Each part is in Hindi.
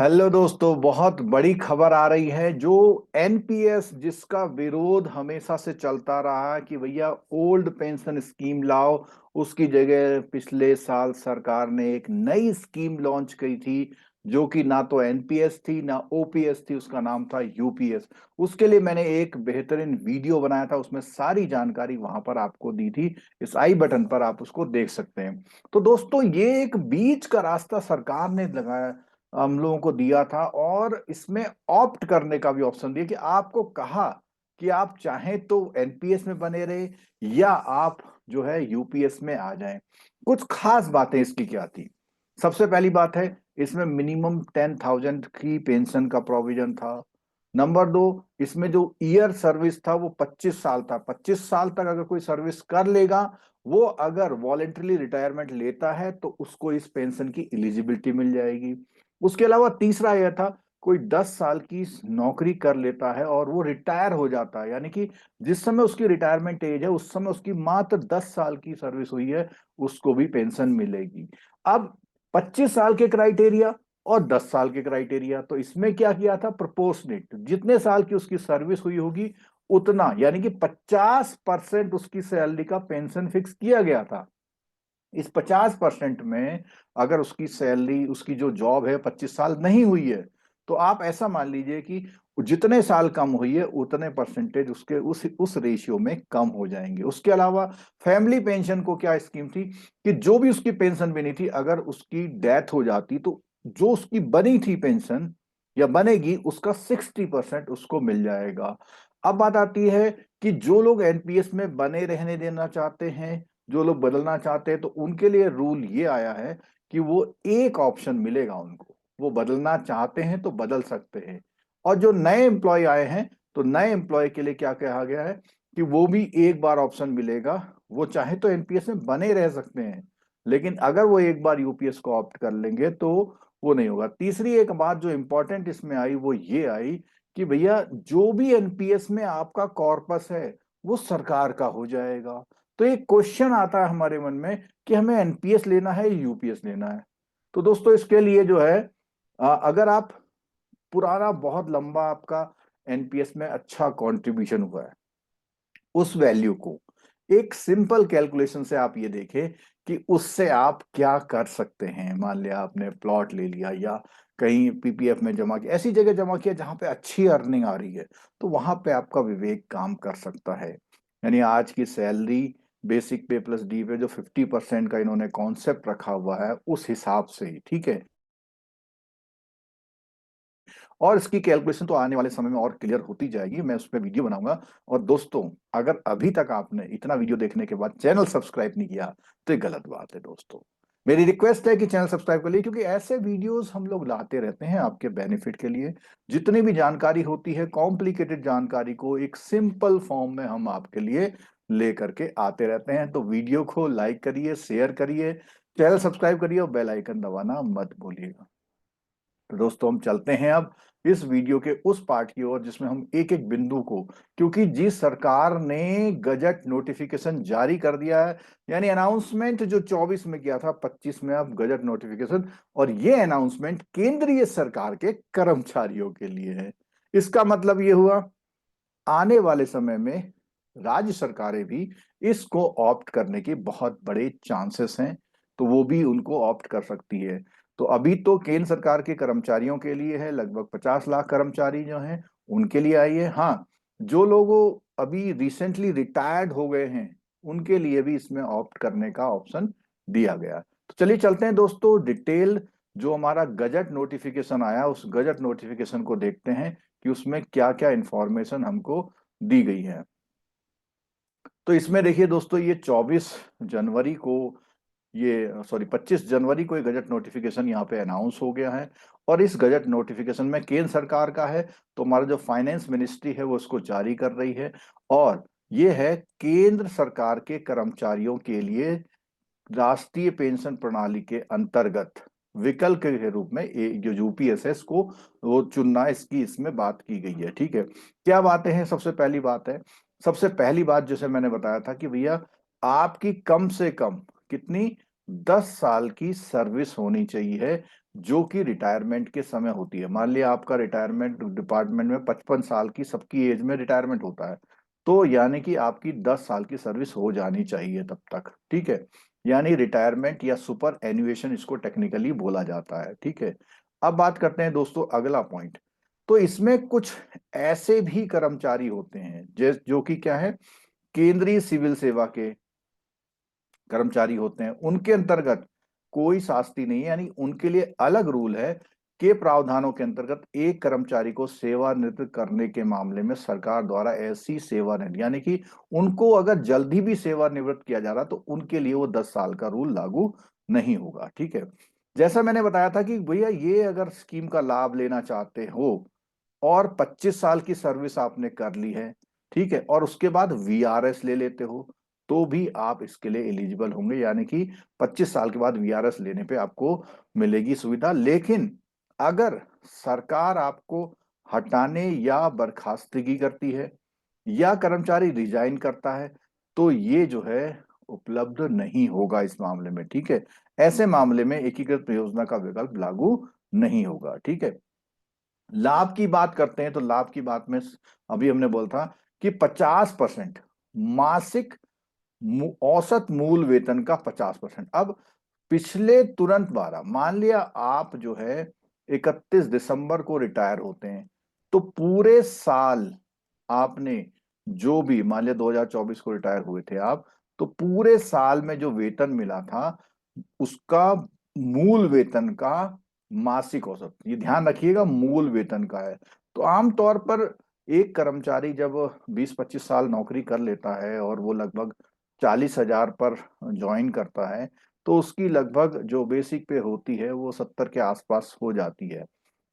हेलो दोस्तों, बहुत बड़ी खबर आ रही है। जो एनपीएस जिसका विरोध हमेशा से चलता रहा है कि भैया ओल्ड पेंशन स्कीम लाओ, उसकी जगह पिछले साल सरकार ने एक नई स्कीम लॉन्च की थी जो कि ना तो एनपीएस थी ना ओपीएस थी। उसका नाम था यूपीएस। उसके लिए मैंने एक बेहतरीन वीडियो बनाया था, उसमें सारी जानकारी वहां पर आपको दी थी। इस आई बटन पर आप उसको देख सकते हैं। तो दोस्तों, ये एक बीच का रास्ता सरकार ने लगाया, हम लोगों को दिया था, और इसमें ऑप्ट करने का भी ऑप्शन दिया कि आपको कहा कि आप चाहें तो एनपीएस में बने रहे या आप जो है यूपीएस में आ जाएं। कुछ खास बातें इसकी क्या थी। सबसे पहली बात है, इसमें मिनिमम 10,000 की पेंशन का प्रोविजन था। नंबर दो, इसमें जो ईयर सर्विस था वो 25 साल था। 25 साल तक अगर कोई सर्विस कर लेगा, वो अगर वॉलेंटरली रिटायरमेंट लेता है तो उसको इस पेंशन की एलिजिबिलिटी मिल जाएगी। उसके अलावा तीसरा यह था, कोई 10 साल की नौकरी कर लेता है और वो रिटायर हो जाता है, यानी कि जिस समय उसकी रिटायरमेंट एज है उस समय उसकी मात्र 10 साल की सर्विस हुई है, उसको भी पेंशन मिलेगी। अब 25 साल के क्राइटेरिया और 10 साल के क्राइटेरिया, तो इसमें क्या किया था, प्रोपोर्शनेट, जितने साल की उसकी सर्विस हुई होगी उतना, यानी कि 50% उसकी सैलरी का पेंशन फिक्स किया गया था। इस 50% में अगर उसकी सैलरी, उसकी जो जॉब है 25 साल नहीं हुई है, तो आप ऐसा मान लीजिए कि जितने साल कम हुई है उतने परसेंटेज उसके उस रेशियो में कम हो जाएंगे। उसके अलावा फैमिली पेंशन को क्या स्कीम थी कि जो भी उसकी पेंशन बनी थी, अगर उसकी डेथ हो जाती तो जो उसकी बनी थी पेंशन या बनेगी, उसका 60% उसको मिल जाएगा। अब बात आती है कि जो लोग एनपीएस में बने रहने देना चाहते हैं, जो लोग बदलना चाहते हैं, तो उनके लिए रूल ये आया है कि वो एक ऑप्शन मिलेगा उनको। वो बदलना चाहते हैं तो बदल सकते हैं। और जो नए एम्प्लॉय आए हैं, तो नए एम्प्लॉय के लिए क्या कहा गया है कि वो भी एक बार ऑप्शन मिलेगा। वो चाहे तो एनपीएस में बने रह सकते हैं, लेकिन अगर वो एक बार यूपीएस को ऑप्ट कर लेंगे तो वो नहीं होगा। तीसरी एक बात जो इंपॉर्टेंट इसमें आई वो ये आई कि भैया जो भी एनपीएस में आपका कॉर्पस है वो सरकार का हो जाएगा। तो एक क्वेश्चन आता है हमारे मन में कि हमें एनपीएस लेना है या यूपीएस लेना है। तो दोस्तों, इसके लिए जो है, अगर आप पुराना बहुत लंबा आपका एनपीएस में अच्छा कंट्रीब्यूशन हुआ है, उस वैल्यू को एक सिंपल कैलकुलेशन से आप ये देखें कि उससे आप क्या कर सकते हैं। मान लिया आपने प्लॉट ले लिया या कहीं पीपीएफ में जमा किया, ऐसी जगह जमा किया जहां पे अच्छी अर्निंग आ रही है, तो वहां पे आपका विवेक काम कर सकता है। यानी आज की सैलरी बेसिक पे प्लस डी पे जो 50% का इन्होंने कॉन्सेप्ट रखा हुआ है, उस हिसाब से ही ठीक है। और इसकी कैलकुलेशन तो आने वाले समय में और क्लियर होती जाएगी, मैं उस पर वीडियो बनाऊंगा। और दोस्तों, अगर अभी तक आपने इतना वीडियो देखने के बाद चैनल सब्सक्राइब नहीं किया तो ये गलत बात है दोस्तों। मेरी रिक्वेस्ट है कि चैनल सब्सक्राइब कर लिए, क्योंकि ऐसे वीडियोस हम लोग लाते रहते हैं आपके बेनिफिट के लिए। जितनी भी जानकारी होती है, कॉम्प्लिकेटेड जानकारी को एक सिंपल फॉर्म में हम आपके लिए लेकर के आते रहते हैं। तो वीडियो को लाइक करिए, शेयर करिए, चैनल सब्सक्राइब करिए और बेल आइकन दबाना मत भूलिएगा। तो दोस्तों, हम चलते हैं अब इस वीडियो के उस पार्ट की ओर जिसमें हम एक एक बिंदु को, क्योंकि जिस सरकार ने गजट नोटिफिकेशन जारी कर दिया है, यानी अनाउंसमेंट जो 24 में किया था, 25 में अब गजट नोटिफिकेशन, और ये अनाउंसमेंट केंद्रीय सरकार के कर्मचारियों के लिए है। इसका मतलब ये हुआ, आने वाले समय में राज्य सरकारें भी इसको ऑप्ट करने के बहुत बड़े चांसेस हैं, तो वो भी उनको ऑप्ट कर सकती है। तो अभी तो केंद्र सरकार के कर्मचारियों के लिए है, लगभग 50 लाख कर्मचारी जो हैं उनके लिए आई है। हाँ, जो लोग अभी रिसेंटली रिटायर्ड हो गए हैं उनके लिए भी इसमें ऑप्ट करने का ऑप्शन दिया गया। तो चलिए चलते हैं दोस्तों, डिटेल जो हमारा गजट नोटिफिकेशन आया उस गजट नोटिफिकेशन को देखते हैं कि उसमें क्या क्या इंफॉर्मेशन हमको दी गई है। तो इसमें देखिए दोस्तों, ये 24 जनवरी को, ये सॉरी 25 जनवरी को ये गजट नोटिफिकेशन यहाँ पे अनाउंस हो गया है। और इस गजट नोटिफिकेशन में केंद्र सरकार का है, तो हमारा जो फाइनेंस मिनिस्ट्री है वो उसको जारी कर रही है। और ये है केंद्र सरकार के कर्मचारियों के लिए राष्ट्रीय पेंशन प्रणाली के अंतर्गत विकल्प के रूप में जो यूपीएसएस को वो चुनना, इसकी इसमें बात की गई है। ठीक है, क्या बातें हैं। सबसे पहली बात है, सबसे पहली बात जैसे मैंने बताया था कि भैया आपकी कम से कम कितनी, 10 साल की सर्विस होनी चाहिए, जो कि रिटायरमेंट के समय होती है। मान लिया आपका रिटायरमेंट डिपार्टमेंट में 55 साल की सबकी एज में रिटायरमेंट होता है, तो यानी कि आपकी 10 साल की सर्विस हो जानी चाहिए तब तक, ठीक है। यानी रिटायरमेंट या सुपर एन्युएशन इसको टेक्निकली बोला जाता है, ठीक है। अब बात करते हैं दोस्तों अगला पॉइंट। तो इसमें कुछ ऐसे भी कर्मचारी होते हैं जो कि क्या है, केंद्रीय सिविल सेवा के कर्मचारी होते हैं, उनके अंतर्गत कोई शास्ति नहीं है, यानी उनके लिए अलग रूल है के प्रावधानों के अंतर्गत एक कर्मचारी को सेवानिवृत्त करने के मामले में सरकार द्वारा ऐसी सेवानिवृत्त, यानी कि उनको अगर जल्दी भी सेवानिवृत्त किया जा रहा तो उनके लिए वो 10 साल का रूल लागू नहीं होगा, ठीक है। जैसा मैंने बताया था कि भैया ये अगर स्कीम का लाभ लेना चाहते हो और 25 साल की सर्विस आपने कर ली है, ठीक है, और उसके बाद वीआरएस ले लेते हो, तो भी आप इसके लिए एलिजिबल होंगे, यानी कि 25 साल के बाद वीआरएस लेने पे आपको मिलेगी सुविधा। लेकिन अगर सरकार आपको हटाने या बर्खास्तगी करती है या कर्मचारी रिजाइन करता है, तो ये जो है उपलब्ध नहीं होगा इस मामले में, ठीक है। ऐसे मामले में एकीकृत योजना का विकल्प लागू नहीं होगा, ठीक है। लाभ की बात करते हैं तो लाभ की बात में अभी हमने बोला था कि 50% मासिक औसत मूल वेतन का 50%। अब पिछले तुरंत 12, मान लिया आप जो है 31 दिसंबर को रिटायर होते हैं, तो पूरे साल आपने जो भी, मान लिया 2024 को रिटायर हुए थे आप, तो पूरे साल में जो वेतन मिला था उसका मूल वेतन का मासिक औसत, ये ध्यान रखिएगा, मूल वेतन का है। तो आमतौर पर एक कर्मचारी जब 20-25 साल नौकरी कर लेता है और वो लगभग 40,000 पर ज्वाइन करता है, तो उसकी लगभग जो बेसिक पे होती है वो 70 के आसपास हो जाती है,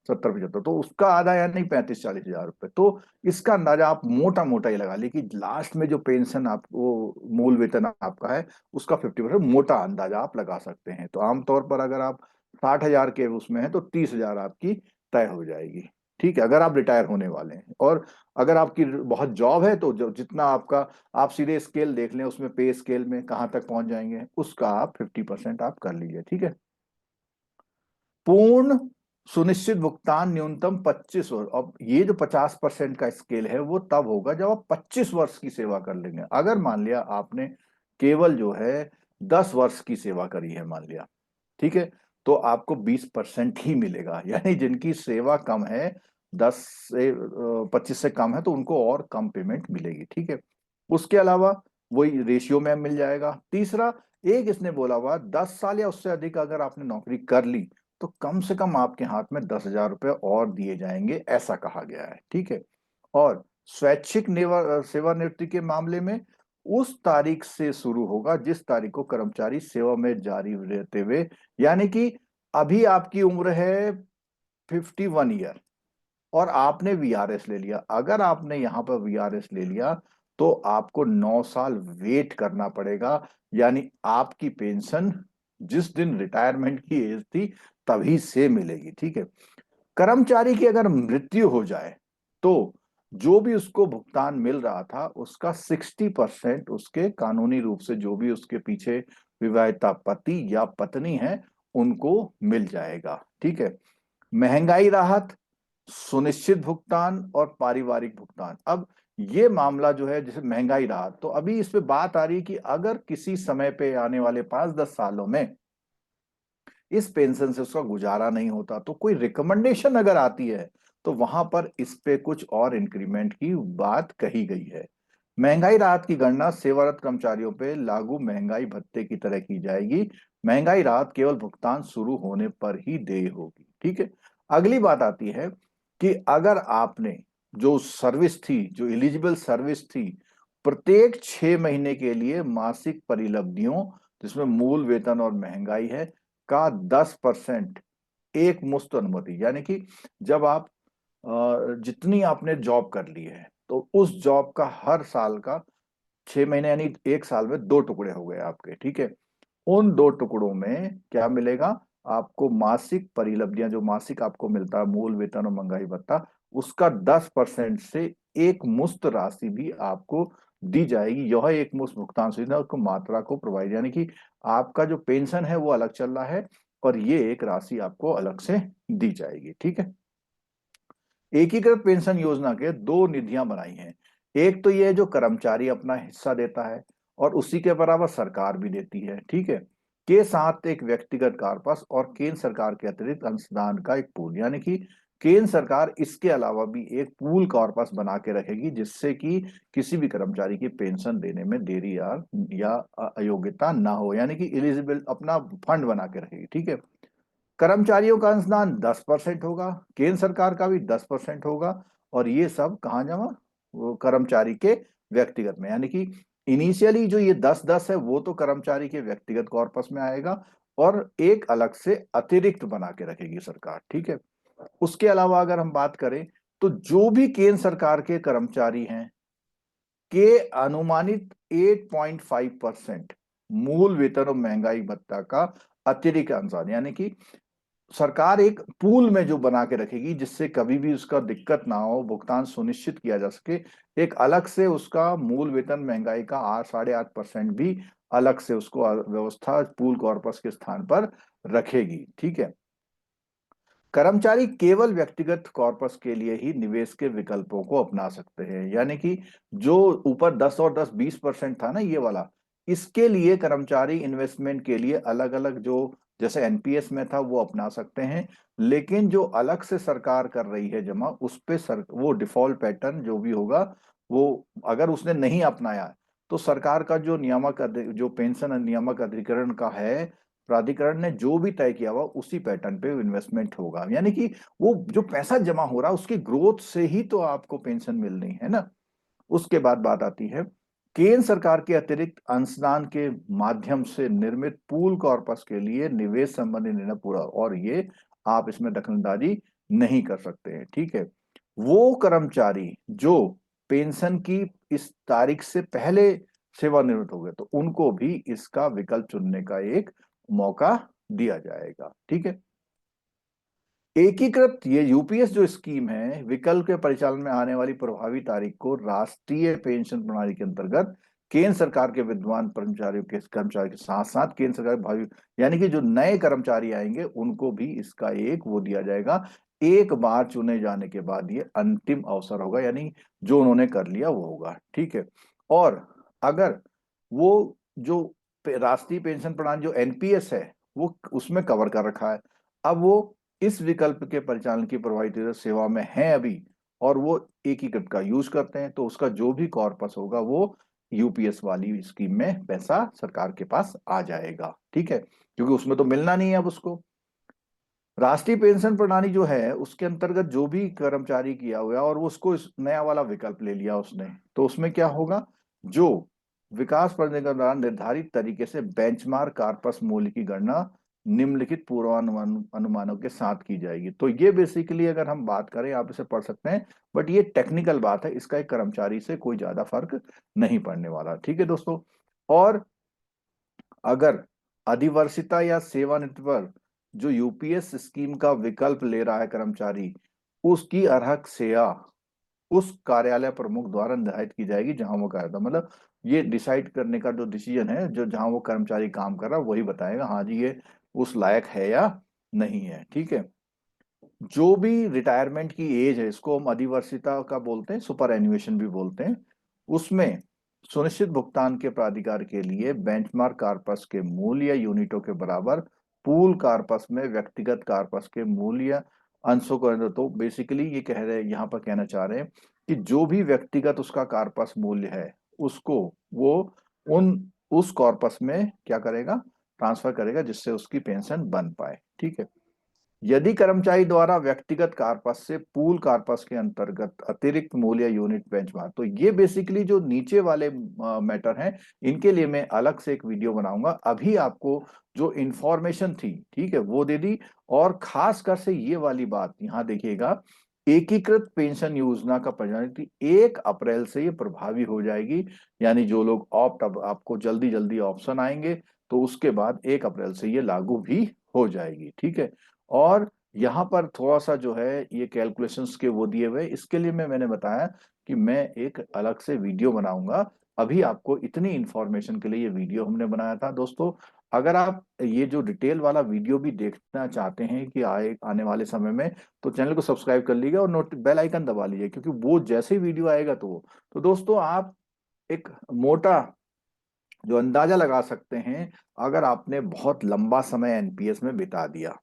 70-75। तो उसका आधा यानी 35-40 हजार रुपए। तो इसका अंदाजा आप मोटा मोटा ही लगा लीजिए कि लास्ट में जो पेंशन आपको, मूल वेतन आपका है, उसका 50% मोटा अंदाजा आप लगा सकते हैं। तो आमतौर पर अगर आप 60,000 के उसमें है तो 30,000 आपकी तय हो जाएगी, ठीक है, अगर आप रिटायर होने वाले हैं। और अगर आपकी बहुत जॉब है तो जो जितना आपका, आप सीधे स्केल देख लें उसमें, पे स्केल में कहाँ तक पहुंच जाएंगे, उसका आप 50% आप कर लीजिए, ठीक है। पूर्ण सुनिश्चित भुगतान न्यूनतम 25 वर्ष। अब ये जो 50% का स्केल है वो तब होगा जब आप 25 वर्ष की सेवा कर लेंगे। अगर मान लिया आपने केवल जो है 10 वर्ष की सेवा करी है, मान लिया, ठीक है, तो आपको 20% ही मिलेगा। यानी जिनकी सेवा कम है, 10 से 25 से कम है, तो उनको और कम पेमेंट मिलेगी, ठीक है। उसके अलावा वही रेशियो में मिल जाएगा। तीसरा, एक इसने बोला हुआ 10 साल या उससे अधिक अगर आपने नौकरी कर ली तो कम से कम आपके हाथ में 10,000 रुपए और दिए जाएंगे, ऐसा कहा गया है, ठीक है। और स्वैच्छिक सेवानिवृत्ति के मामले में उस तारीख से शुरू होगा जिस तारीख को कर्मचारी सेवा में जारी रहते हुए, यानी कि अभी आपकी उम्र है 51 ईयर और आपने वीआरएस ले लिया। अगर आपने यहां पर वीआरएस ले लिया तो आपको 9 साल वेट करना पड़ेगा, यानी आपकी पेंशन जिस दिन रिटायरमेंट की एज थी तभी से मिलेगी, ठीक है। कर्मचारी की अगर मृत्यु हो जाए तो जो भी उसको भुगतान मिल रहा था उसका 60% उसके कानूनी रूप से जो भी उसके पीछे विवाहिता पति या पत्नी है उनको मिल जाएगा, ठीक है। महंगाई राहत, सुनिश्चित भुगतान और पारिवारिक भुगतान। अब ये मामला जो है जैसे महंगाई राहत, तो अभी इस पे बात आ रही है कि अगर किसी समय पे आने वाले 5-10 सालों में इस पेंशन से उसका गुजारा नहीं होता तो कोई रिकमेंडेशन अगर आती है तो वहां पर इस पे कुछ और इंक्रीमेंट की बात कही गई है। महंगाई राहत की गणना सेवारत कर्मचारियों पे लागू महंगाई भत्ते की तरह की जाएगी। महंगाई राहत केवल भुगतान शुरू होने पर ही देय होगी, ठीक है। अगली बात आती है कि अगर आपने जो सर्विस थी, जो एलिजिबल सर्विस थी, प्रत्येक 6 महीने के लिए मासिक परिलब्धियों, जिसमें मूल वेतन और महंगाई है, का 10% एक मुश्त अनुमति, यानी कि जब आप जितनी आपने जॉब कर ली है तो उस जॉब का हर साल का 6 महीने यानी एक साल में दो टुकड़े हो गए आपके, ठीक है। उन दो टुकड़ों में क्या मिलेगा, आपको मासिक परिलब्धियां, जो मासिक आपको मिलता है मूल वेतन और महंगाई भत्ता, उसका 10% से एक मुश्त राशि भी आपको दी जाएगी। यह एक मुफ्त भुगतान सुविधा उसको मात्रा को प्रोवाइड, यानी कि आपका जो पेंशन है वो अलग चल रहा है और ये एक राशि आपको अलग से दी जाएगी। ठीक है। एकीकृत पेंशन योजना के दो निधियां बनाई हैं। एक तो ये जो कर्मचारी अपना हिस्सा देता है और उसी के बराबर सरकार भी देती है, ठीक है, के साथ एक व्यक्तिगत कार्पस और केंद्र सरकार के अतिरिक्त अंशदान का एक पूल, यानी कि केंद्र सरकार इसके अलावा भी एक पूल कॉर्पस बना के रखेगी जिससे कि किसी भी कर्मचारी की पेंशन देने में देरी या अयोग्यता ना हो, यानी कि एलिजिबल अपना फंड बना के रखेगी। ठीक है। कर्मचारियों का अंशदान 10% होगा, केंद्र सरकार का भी 10% होगा, और ये सब कहाँ जमा, वो कर्मचारी के व्यक्तिगत में, यानी कि इनिशियली जो ये 10-10 है वो तो कर्मचारी के व्यक्तिगत कॉर्पस में आएगा और एक अलग से अतिरिक्त बना के रखेगी सरकार। ठीक है। उसके अलावा अगर हम बात करें तो जो भी केंद्र सरकार के कर्मचारी हैं के अनुमानित 8.5% मूल वेतन और महंगाई भत्ता का अतिरिक्त अनुसार, यानी कि सरकार एक पूल में जो बना के रखेगी जिससे कभी भी उसका दिक्कत ना हो, भुगतान सुनिश्चित किया जा सके, एक अलग से उसका मूल वेतन महंगाई का 8-8.5% भी अलग से उसको व्यवस्था पूल कॉर्पस के स्थान पर रखेगी। ठीक है। कर्मचारी केवल व्यक्तिगत कॉर्पस के लिए ही निवेश के विकल्पों को अपना सकते हैं, यानी कि जो ऊपर 10 और 10-20% था ना ये वाला, इसके लिए कर्मचारी इन्वेस्टमेंट के लिए अलग अलग जो जैसे एनपीएस में था वो अपना सकते हैं, लेकिन जो अलग से सरकार कर रही है जमा उस पे वो डिफॉल्ट पैटर्न जो भी होगा वो अगर उसने नहीं अपनाया तो सरकार का जो जो पेंशन नियामक अधिकरण का है प्राधिकरण ने जो भी तय किया हुआ उसी पैटर्न पे इन्वेस्टमेंट होगा, यानी कि वो जो पैसा जमा हो रहा है उसकी ग्रोथ से ही तो आपको पेंशन मिलनी है ना। उसके बाद बात आती है केंद्र सरकार के अतिरिक्त अंशदान के माध्यम से निर्मित पूल कॉर्पस के लिए निवेश संबंधी निर्णय पूरा, और ये आप इसमें दखलंदाजी नहीं कर सकते हैं। ठीक है। वो कर्मचारी जो पेंशन की इस तारीख से पहले सेवानिवृत्त हो गए तो उनको भी इसका विकल्प चुनने का एक मौका दिया जाएगा। ठीक है। एकीकृत ये यूपीएस जो स्कीम है विकल्प के परिचालन में आने वाली प्रभावी तारीख को राष्ट्रीय पेंशन प्रणाली के अंतर्गत केंद्र सरकार के विद्वान कर्मचारी के साथ साथ केंद्र सरकार के भावी, यानी कि जो नए कर्मचारी आएंगे उनको भी इसका एक वो दिया जाएगा। एक बार चुने जाने के बाद ये अंतिम अवसर होगा, यानी जो उन्होंने कर लिया वो होगा। ठीक है। और अगर वो जो राष्ट्रीय पेंशन प्रणाली जो एनपीएस है वो उसमें कवर कर रखा है, अब वो इस विकल्प के परिचालन की प्रभावी सेवा में है अभी और वो एकीकृत का यूज करते हैं तो उसका जो भी कॉर्पस होगा वो यूपीएस वाली स्कीम में पैसा सरकार के पास आ जाएगा। ठीक है। क्योंकि उसमें तो मिलना नहीं है अब उसको। राष्ट्रीय पेंशन प्रणाली जो है उसके अंतर्गत जो भी कर्मचारी किया हुआ है और वो उसको इस नया वाला विकल्प ले लिया उसने, तो उसमें क्या होगा, जो विकास प्राधिकरण के दौरान निर्धारित तरीके से बेंचमार्क कार्पस मूल्य की गणना निम्नलिखित पूर्वानुमान अनुमानों के साथ की जाएगी। तो ये बेसिकली अगर हम बात करें आप इसे पढ़ सकते हैं, बट ये टेक्निकल बात है, इसका एक कर्मचारी से कोई ज्यादा फर्क नहीं पड़ने वाला। ठीक है दोस्तों। और अगर अधिवर्षिता या सेवानिवृत्ति पर जो यूपीएस स्कीम का विकल्प ले रहा है कर्मचारी, उसकी अर्हक सेया उस कार्यालय प्रमुख द्वारा निर्धारित की जाएगी जहां वो कार्य था, मतलब ये डिसाइड करने का जो डिसीजन है जो जहां वो कर्मचारी काम कर रहा है वही बताएगा हाँ जी ये उस लायक है या नहीं है। ठीक है। जो भी रिटायरमेंट की एज है इसको हम अधिवर्षिता का बोलते हैं, सुपर एन्युएशन भी बोलते हैं, उसमें सुनिश्चित भुगतान के प्राधिकार के लिए बेंचमार्क कार्पस के मूल्य या यूनिटों के बराबर पूल कार्पस में व्यक्तिगत कार्पस के मूल्य अंशों को, तो बेसिकली ये कह रहे यहाँ पर कहना चाह रहे हैं कि जो भी व्यक्तिगत उसका कार्पस मूल्य है उसको वो उन उस कॉर्पस में क्या करेगा, ट्रांसफर करेगा जिससे उसकी पेंशन बन पाए। ठीक है। यदि कर्मचारी द्वारा व्यक्तिगत कार्पस से पूल कार्पस के अंतर्गत अतिरिक्त मूल्य यूनिट बेंचमार्क, तो ये बेसिकली जो नीचे वाले मैटर हैं इनके लिए मैं अलग से एक वीडियो बनाऊंगा। अभी आपको जो इंफॉर्मेशन थी ठीक है वो दे दी, और खास कर से ये वाली बात यहां देखिएगा, एकीकृत पेंशन योजना का परिणाम 1 अप्रैल से ये प्रभावी हो जाएगी, यानी जो लोग ऑप्ट, अब आपको जल्दी जल्दी ऑप्शन आएंगे तो उसके बाद 1 अप्रैल से ये लागू भी हो जाएगी। ठीक है। और यहाँ पर थोड़ा सा जो है ये कैलकुलेशंस के वो दिए हुए, इसके लिए मैंने बताया कि मैं एक अलग से वीडियो बनाऊंगा अभी आपको इतनी इंफॉर्मेशन के लिए ये वीडियो हमने बनाया था दोस्तों। अगर आप ये जो डिटेल वाला वीडियो भी देखना चाहते हैं कि आने वाले समय में, तो चैनल को सब्सक्राइब कर लीजिए और नोट बेल आइकन दबा लीजिए, क्योंकि वो जैसे ही वीडियो आएगा तो दोस्तों आप एक मोटा जो अंदाजा लगा सकते हैं, अगर आपने बहुत लंबा समय एनपीएस में बिता दिया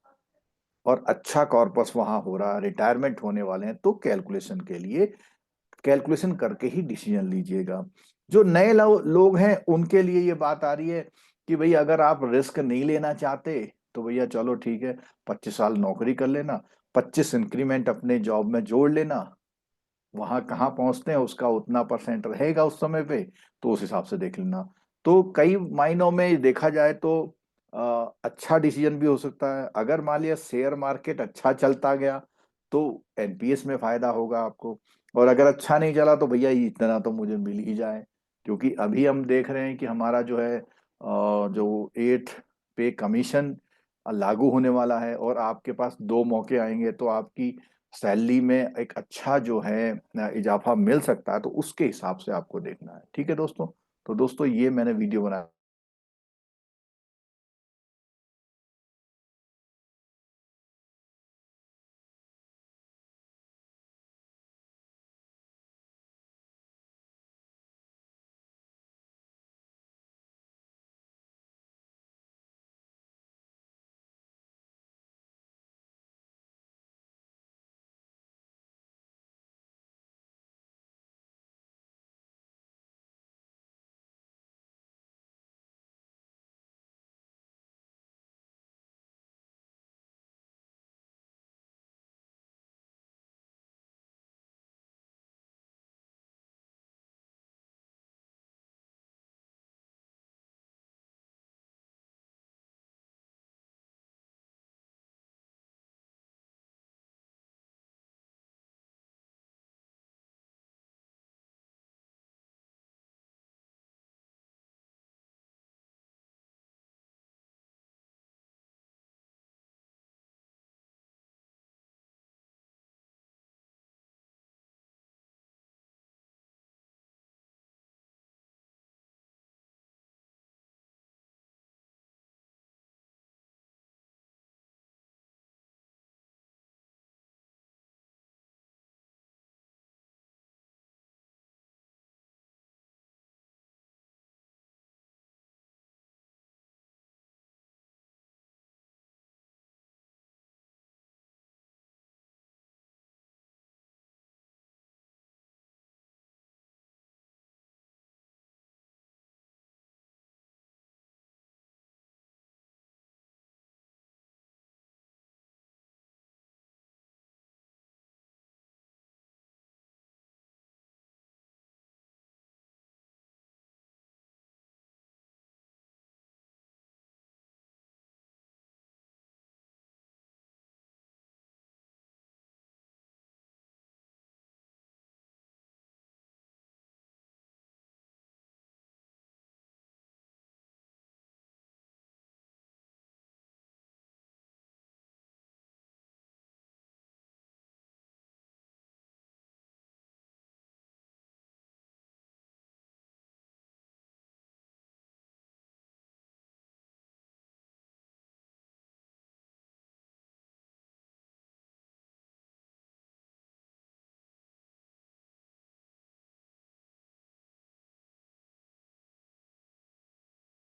और अच्छा कॉर्पस वहां हो रहा, रिटायरमेंट होने वाले हैं, तो कैलकुलेशन के लिए कैलकुलेशन करके ही डिसीजन लीजिएगा। जो नए लोग हैं उनके लिए ये बात आ रही है कि भाई अगर आप रिस्क नहीं लेना चाहते तो भैया चलो ठीक है, 25 साल नौकरी कर लेना, 25 इंक्रीमेंट अपने जॉब में जोड़ लेना, वहां कहाँ पहुंचते हैं उसका उतना परसेंट रहेगा उस समय पे, तो उस हिसाब से देख लेना। तो कई मायनों में देखा जाए तो अच्छा डिसीजन भी हो सकता है। अगर मान लिया शेयर मार्केट अच्छा चलता गया तो एनपीएस में फायदा होगा आपको, और अगर अच्छा नहीं चला तो भैया इतना तो मुझे मिल ही जाए। क्योंकि अभी हम देख रहे हैं कि हमारा जो है जो 8 पे कमीशन लागू होने वाला है, और आपके पास 2 मौके आएंगे तो आपकी सैलरी में एक अच्छा जो है इजाफा मिल सकता है। तो उसके हिसाब से आपको देखना है। ठीक है दोस्तों। तो दोस्तों ये मैंने वीडियो बनाया